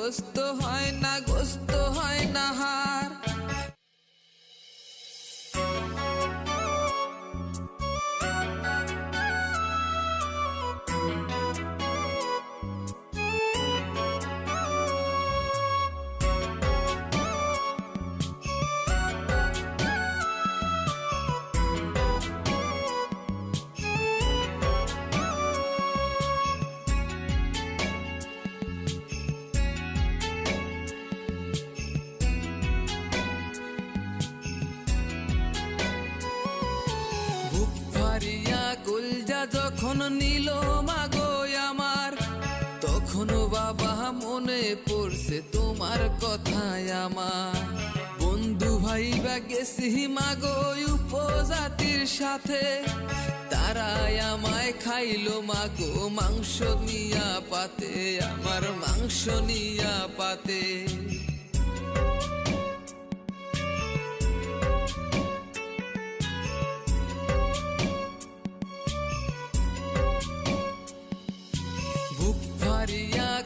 গোস্ত হয় না, গোস্ত হয় না হার। কলজা যখন নিল মাগো আমার, তখন বাবা মনে পড়ছে তোমার কথায় আমার। বন্ধু ভাইবা গেছি মাগো উপজাতির সাথে, তারাই আমায় খাইলো মাগো মাংস নিয়া পাতে, আমার মাংস নিয়া পাতে।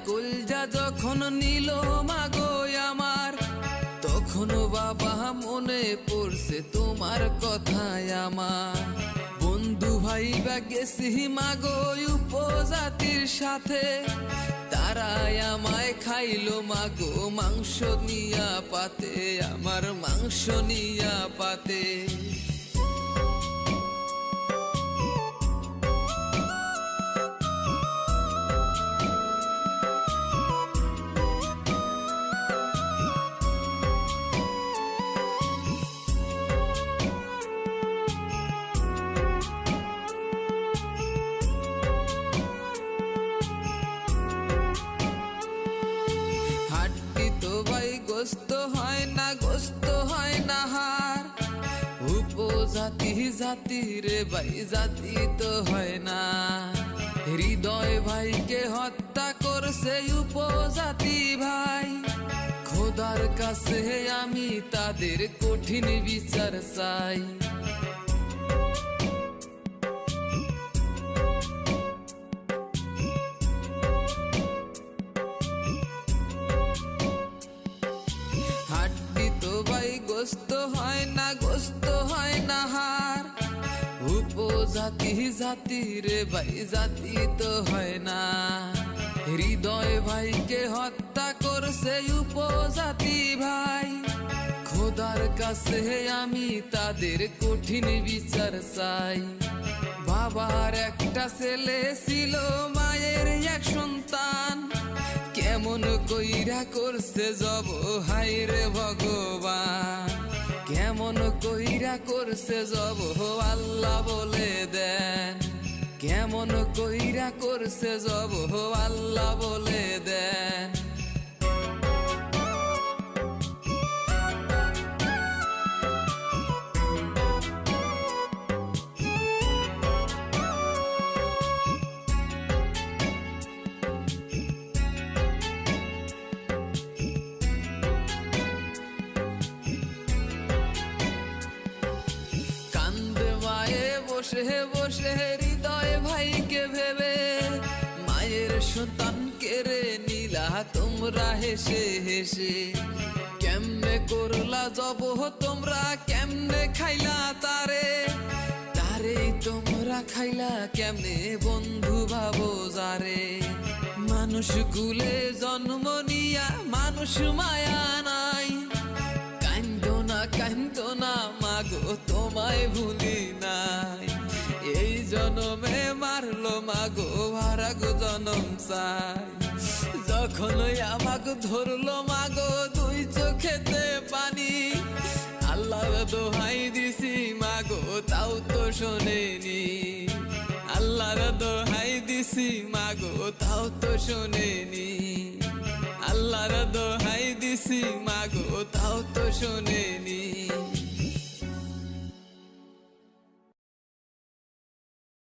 কলজা যখন নিল মাগো আমার, তখন বাবা মনে পড়ছে তোমার কথায় আমার। বন্ধু ভাইবা গেছি মাগো উপজাতির সাথে, তারাই আমায় খাইলো মাগো মাংস নিয়া পাতে, আমার মাংস নিয়া পাতে। গোস্ত হয় না, গোস্ত হয় না হার। উপজাতি জাতি রে ভাই, জাতি তো হয় না। হৃদয় ভাইকে হত্যা করছে উপজাতি ভাই, খোদার কাছে আমি তাদের কঠিন বিচার চাই। গোস্ত হয় না, গোস্ত হয় না হার। উপজাতি জাতি রে ভাই, জাতি তো হয় না। হৃদয় ভাইকে হত্যা করছে উপজাতি ভাই, খোদার কাছে আমি তাদের কঠিন বিচার চাই। বাবার একটা ছেলে ছিল, মায়ের এক সন্তান, কেমন কইরা করছে জব হাই রে ভগবান। কেমন কইরা করছে জব আল্লাহ বলে দেন, কেমন কইরা করছে জব আল্লাহ বলে দেন। বসে বসে হৃদয় ভাইকে ভেবে, মায়ের সন্তান কেড়ে নিলা তোমরা হেসে হেসে। কেমনে করলা জব তোমরা, কেমনে খাইলা তারে, তারেই তোমরা খাইলা কেমনে বন্ধু ভাবো যারে। মানুষ কুলে জন্ম নিয়া মানুষ মায়া নাই, কান্দো না কান্দো না মাগো তোমায় ভুলি নাই। এই জনমে মারলো মাগো ভারাগো জনম চাই। যখন আমাকে ধরলো মাগো দুই চোখেতে পানি, আল্লাহর দোহাই দিছি মাগো তাও তো শোনেনি। আল্লাহর দোহাই দিছি মাগো তাও তো শোনেনি। আল্লাহর দোহাই দিছি মাগো তাও তো শোনেনি।